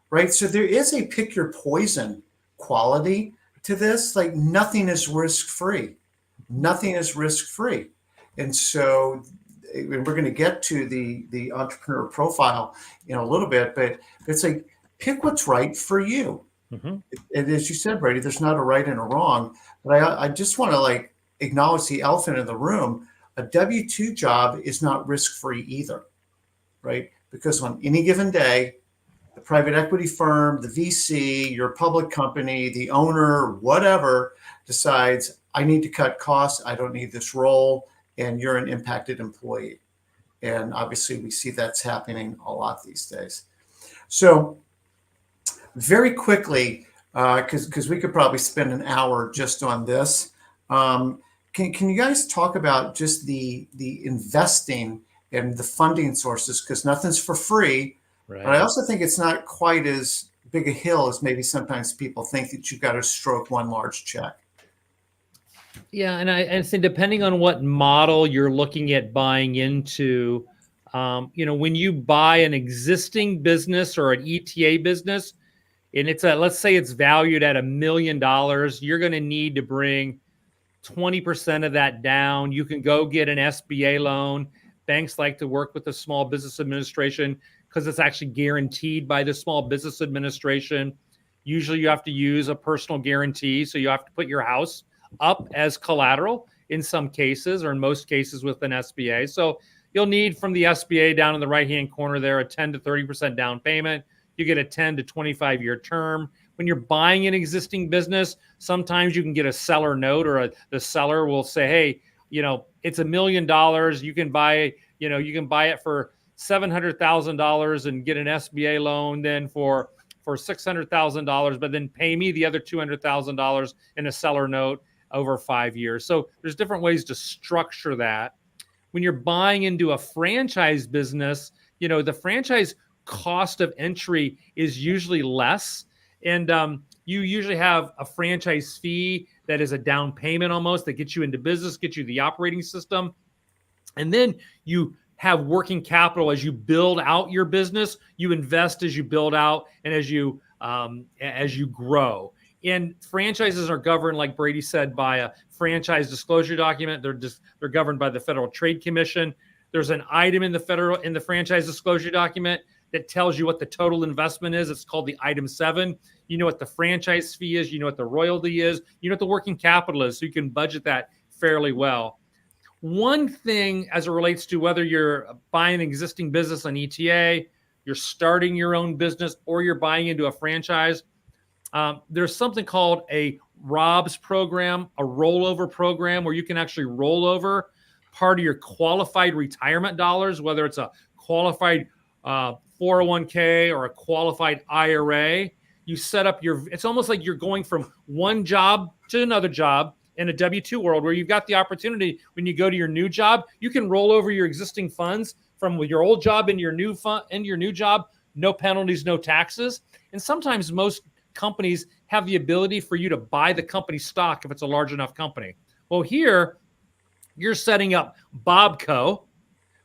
Right. So there is a pick your poison quality to this. Like nothing is risk free. Nothing is risk free. And so we're going to get to the entrepreneur profile in a little bit, but it's like, pick what's right for you. Mm-hmm. And as you said, Brady, there's not a right and a wrong, but I just want to acknowledge the elephant in the room. A W-2 job is not risk-free either, right? Because on any given day, the private equity firm, the VC, your public company, the owner, whatever, decides, I need to cut costs. I don't need this role. And you're an impacted employee. And obviously we see that's happening a lot these days. So very quickly, because we could probably spend an hour just on this. Can you guys talk about just the investing and the funding sources? Because nothing's for free. Right. But I also think it's not quite as big a hill as maybe sometimes people think, that you've got to stroke one large check. Yeah, and I think depending on what model you're looking at buying into, when you buy an existing business or an ETA business, and let's say it's valued at $1 million, you're going to need to bring 20% of that down. You can go get an SBA loan. Banks like to work with the Small Business Administration because it's actually guaranteed by the Small Business Administration. Usually you have to use a personal guarantee, so you have to put your house up as collateral in some cases, or in most cases with an SBA. So you'll need from the SBA down in the right-hand corner there a 10 to 30% down payment. You get a 10 to 25-year term. When you're buying an existing business, sometimes you can get a seller note, or the seller will say, hey, it's $1 million. You can buy it for $700,000 and get an SBA loan then for $600,000, but then pay me the other $200,000 in a seller note over 5 years. So there's different ways to structure that. When you're buying into a franchise business, the franchise cost of entry is usually less. And you usually have a franchise fee that is a down payment almost, that gets you into business, gets you the operating system. And then you have working capital as you build out your business. You invest as you build out and as you grow. And franchises are governed, like Brady said, by a franchise disclosure document. They're governed by the Federal Trade Commission. There's an item in the franchise disclosure document that tells you what the total investment is. It's called the item 7. You know what the franchise fee is. You know what the royalty is. You know what the working capital is. So you can budget that fairly well. One thing as it relates to whether you're buying an existing business on ETA, you're starting your own business, or you're buying into a franchise, there's something called a ROBS program, a rollover program, where you can actually roll over part of your qualified retirement dollars, whether it's a qualified 401k or a qualified IRA. You set up it's almost like you're going from one job to another job in a W-2 world, where you've got the opportunity when you go to your new job, you can roll over your existing funds from your old job into your new job, no penalties, no taxes. And sometimes most companies have the ability for you to buy the company stock if it's a large enough company. Well, here you're setting up Bobco.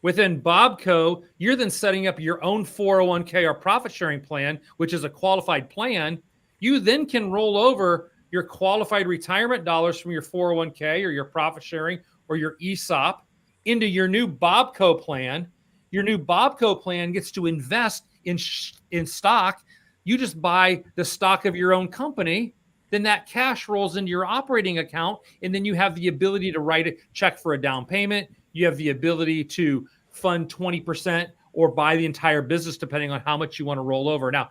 Within Bobco, you're then setting up your own 401k or profit sharing plan, which is a qualified plan. You then can roll over your qualified retirement dollars from your 401k or your profit sharing or your ESOP into your new Bobco plan. Your new Bobco plan gets to invest in stock. You just buy the stock of your own company. Then that cash rolls into your operating account, and then you have the ability to write a check for a down payment. You have the ability to fund 20% or buy the entire business, depending on how much you want to roll over. Now,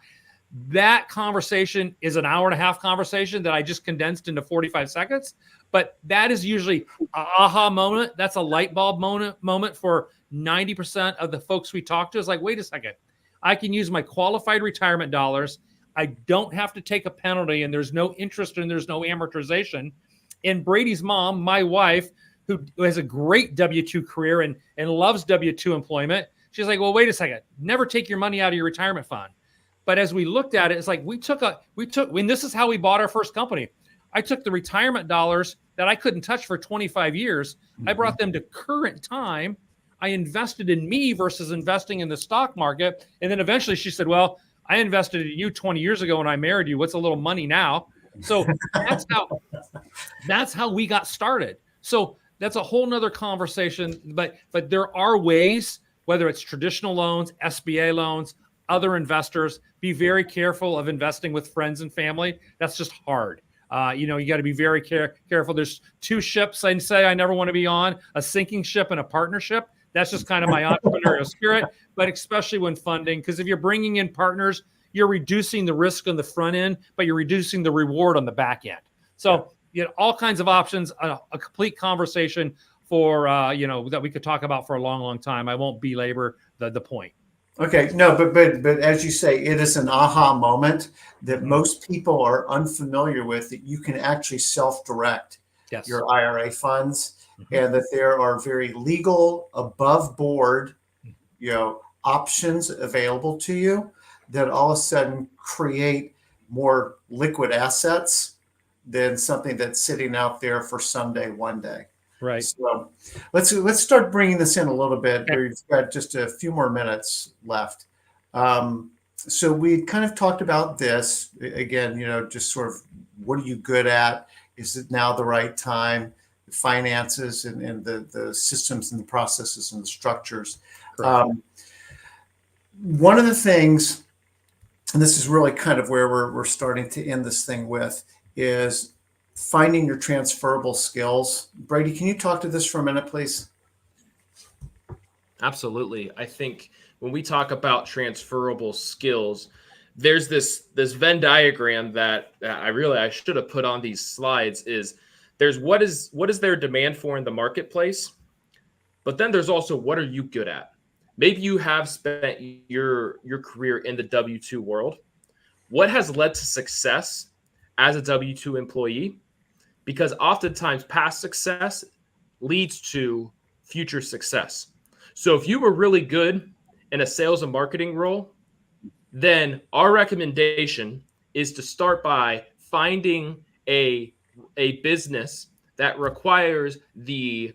that conversation is an hour and a half conversation that I just condensed into 45 seconds, but that is usually an aha moment. That's a light bulb moment for 90% of the folks we talk to. Is like, wait a second, I can use my qualified retirement dollars. I don't have to take a penalty, and there's no interest and there's no amortization. And Brady's mom, my wife, who has a great W-2 career and loves W-2 employment, she's like, well, wait a second, never take your money out of your retirement fund. But as we looked at it, it's like when this is how we bought our first company. I took the retirement dollars that I couldn't touch for 25 years. I brought them to current time. I invested in me versus investing in the stock market. And then eventually she said, well, I invested in you 20 years ago when I married you. What's a little money now? So that's how we got started. So that's a whole nother conversation. But there are ways, whether it's traditional loans, SBA loans, other investors, be very careful of investing with friends and family. That's just hard. You got to be very careful. There's two ships I say I never want to be on, a sinking ship and a partnership. That's just kind of my entrepreneurial spirit, but especially when funding, because if you're bringing in partners, you're reducing the risk on the front end, but you're reducing the reward on the back end. So, all kinds of options, a complete conversation for, that we could talk about for a long, long time. I won't belabor the point. Okay, no, but as you say, it is an aha moment that most people are unfamiliar with, that you can actually self-direct your IRA funds, and that there are very legal, above board, options available to you that all of a sudden create more liquid assets than something that's sitting out there for someday, one day. Right. So let's start bringing this in a little bit. Okay. We've got just a few more minutes left. So we kind of talked about this again, just sort of what are you good at? Is it now the right time? The finances and the systems and the processes and the structures. One of the things, and this is really kind of where we're starting to end this thing with, is finding your transferable skills. Brady, can you talk to this for a minute, please? Absolutely. I think when we talk about transferable skills, there's this Venn diagram that I should have put on these slides. Is there's what is there demand for in the marketplace, but then there's also what are you good at? Maybe you have spent your career in the W-2 world. What has led to success as a W-2 employee? Because oftentimes past success leads to future success. So if you were really good in a sales and marketing role, then our recommendation is to start by finding a business that requires the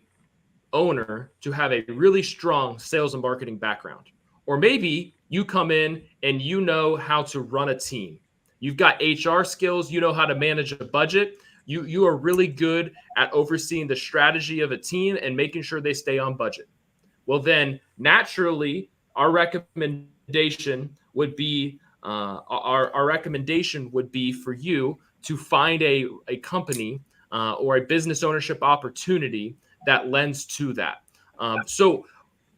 owner to have a really strong sales and marketing background. Or maybe you come in and you know how to run a team. You've got HR skills, you know how to manage a budget. You are really good at overseeing the strategy of a team and making sure they stay on budget. Well, then naturally, our recommendation would be for you to find a company or a business ownership opportunity that lends to that. So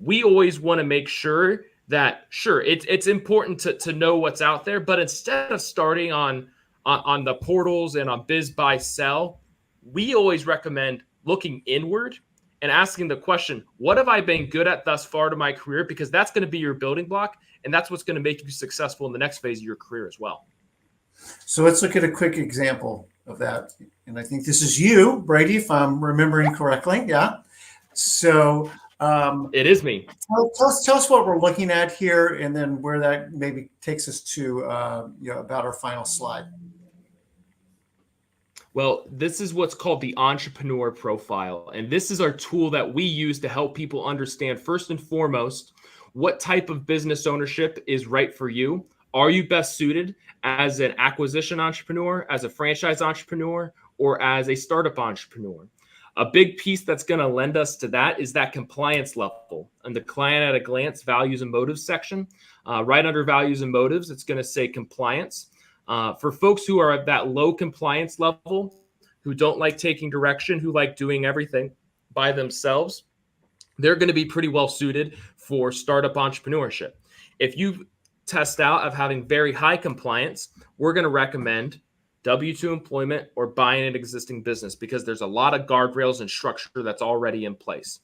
we always want to make sure that, it's important to know what's out there, but instead of starting on the portals and on Biz Buy Sell, we always recommend looking inward and asking the question, what have I been good at thus far to my career? Because that's going to be your building block, and that's what's going to make you successful in the next phase of your career as well. So let's look at a quick example of that. And I think this is you, Brady, if I'm remembering correctly. Yeah. So it is me. Tell us what we're looking at here, and then where that maybe takes us to about our final slide. Well, this is what's called the entrepreneur profile. And this is our tool that we use to help people understand, first and foremost, what type of business ownership is right for you. Are you best suited as an acquisition entrepreneur, as a franchise entrepreneur, or as a startup entrepreneur? A big piece that's going to lend us to that is that compliance level. And the client at a glance values and motives section, right under values and motives, it's going to say compliance. For folks who are at that low compliance level, who don't like taking direction, who like doing everything by themselves, they're going to be pretty well suited for startup entrepreneurship. If you test out of having very high compliance, we're going to recommend W-2 employment or buying an existing business, because there's a lot of guardrails and structure that's already in place.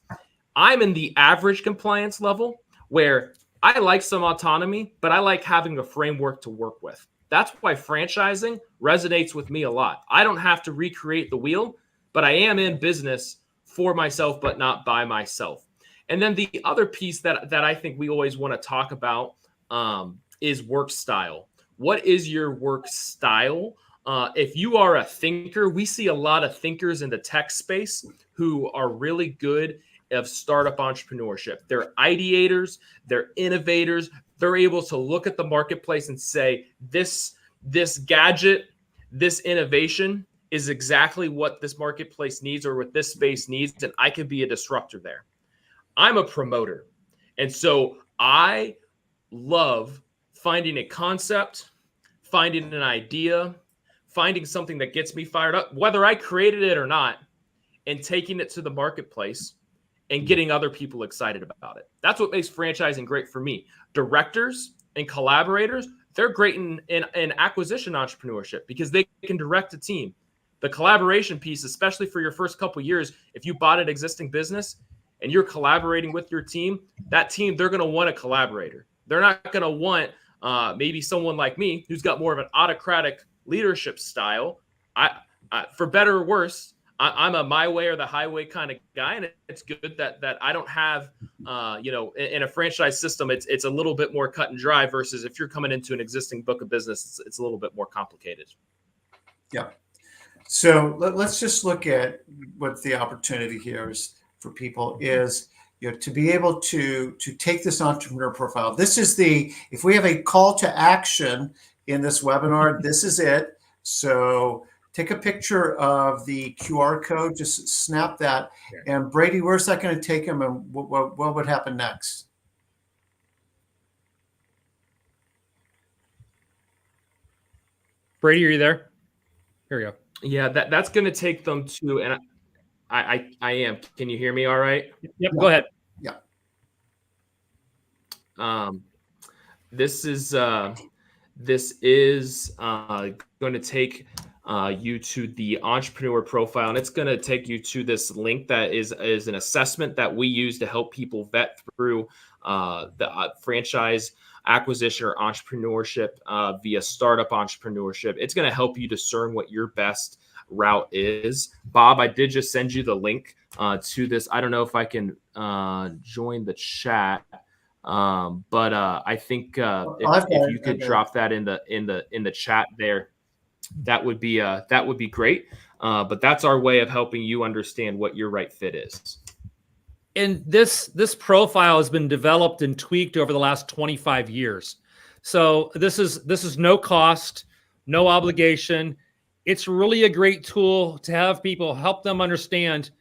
I'm in the average compliance level, where I like some autonomy, but I like having a framework to work with. That's why franchising resonates with me a lot. I don't have to recreate the wheel, but I am in business for myself, but not by myself. And then the other piece that I think we always want to talk about is work style. What is your work style? If you are a thinker, we see a lot of thinkers in the tech space who are really good of startup entrepreneurship. They're ideators, they're innovators. They're able to look at the marketplace and say, this gadget, this innovation is exactly what this marketplace needs or what this space needs, and I can be a disruptor there. I'm a promoter. And so I love finding a concept, finding an idea, finding something that gets me fired up, whether I created it or not, and taking it to the marketplace and getting other people excited about it. That's what makes franchising great for me. Directors and collaborators, they're great in acquisition entrepreneurship because they can direct a team. The collaboration piece, especially for your first couple of years, if you bought an existing business and you're collaborating with your team, that team, they're going to want a collaborator. They're not going to want maybe someone like me who's got more of an autocratic leadership style. I for better or worse, I'm a my way or the highway kind of guy, and it's good that I don't have, in a franchise system, it's a little bit more cut and dry versus if you're coming into an existing book of business, it's a little bit more complicated. Yeah. So let's just look at what the opportunity here is for people is, to be able to take this entrepreneur profile. This is if we have a call to action in this webinar, this is it. So take a picture of the QR code, just snap that. And Brady, where's that going to take him, and what would happen next? Brady, are you there? Here we go. Yeah, that's going to take them to, and I am. Can you hear me all right? Yep, go ahead. Yeah. This is going to take you to the entrepreneur profile, and it's going to take you to this link that is an assessment that we use to help people vet through the franchise acquisition or entrepreneurship via startup entrepreneurship. It's going to help you discern what your best route is. Bob, I did just send you the link to this. I don't know if I can join the chat, but I think if you could drop that in the chat there, that would be great. But that's our way of helping you understand what your right fit is. And this profile has been developed and tweaked over the last 25 years. So this is no cost, no obligation. It's really a great tool to have people help them understand,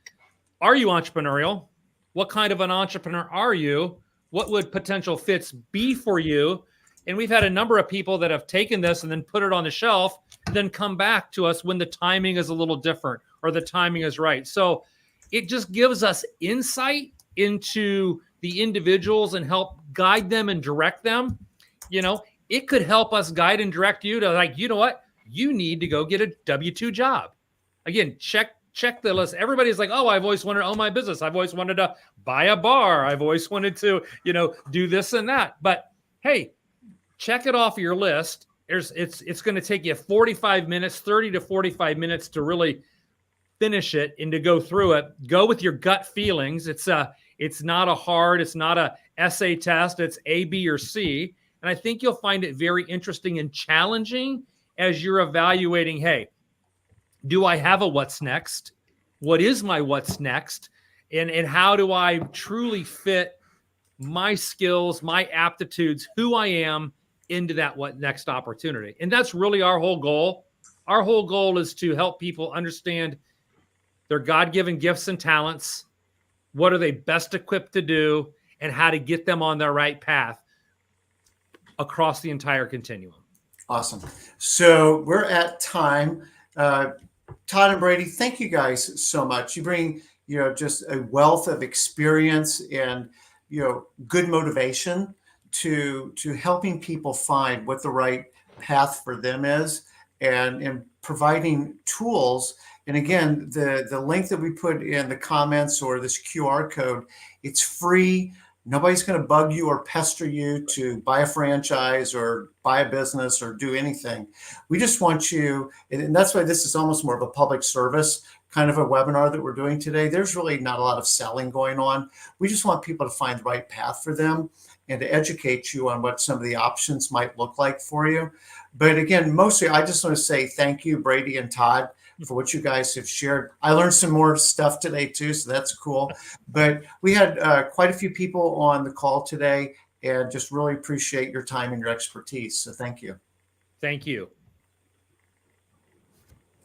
are you entrepreneurial? What kind of an entrepreneur are you? What would potential fits be for you? And we've had a number of people that have taken this and then put it on the shelf, then come back to us when the timing is a little different or the timing is right. So it just gives us insight into the individuals and help guide them and direct them. It could help us guide and direct you to, you know what? You need to go get a W-2 job. Again, check the list. Everybody's like, oh, I've always wanted to own my business. I've always wanted to buy a bar. I've always wanted to, do this and that. But hey, check it off your list. It's going to take you 45 minutes, 30 to 45 minutes to really finish it and to go through it. Go with your gut feelings. It's not a essay test. It's A, B, or C. And I think you'll find it very interesting and challenging as you're evaluating, hey, do I have a what's next? What is my what's next? And how do I truly fit my skills, my aptitudes, who I am into that what next opportunity? And that's really our whole goal. Our whole goal is to help people understand their God-given gifts and talents, what are they best equipped to do, and how to get them on their right path across the entire continuum. Awesome. So we're at time. Todd and Brady, thank you guys so much. You bring, just a wealth of experience and, good motivation to helping people find what the right path for them is and providing tools. And again, the link that we put in the comments or this QR code, it's free. Nobody's going to bug you or pester you to buy a franchise or buy a business or do anything. We just want you, and that's why this is almost more of a public service kind of a webinar that we're doing today. There's really not a lot of selling going on. We just want people to find the right path for them and to educate you on what some of the options might look like for you. But again, mostly I just want to say thank you, Brady and Todd, for what you guys have shared. I learned some more stuff today too, so that's cool. But we had quite a few people on the call today, and just really appreciate your time and your expertise. So thank you. Thank you.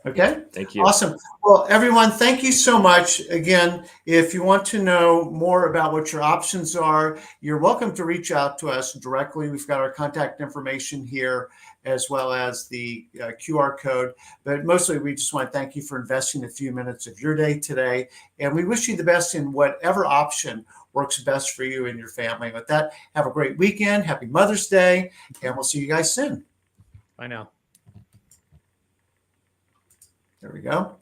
Okay. Thank you. Awesome. Well, everyone, thank you so much. Again, if you want to know more about what your options are, you're welcome to reach out to us directly. We've got our contact information here, as well as the QR code. But mostly, we just want to thank you for investing a few minutes of your day today. And we wish you the best in whatever option works best for you and your family. With that, have a great weekend. Happy Mother's Day. And we'll see you guys soon. Bye now. There we go.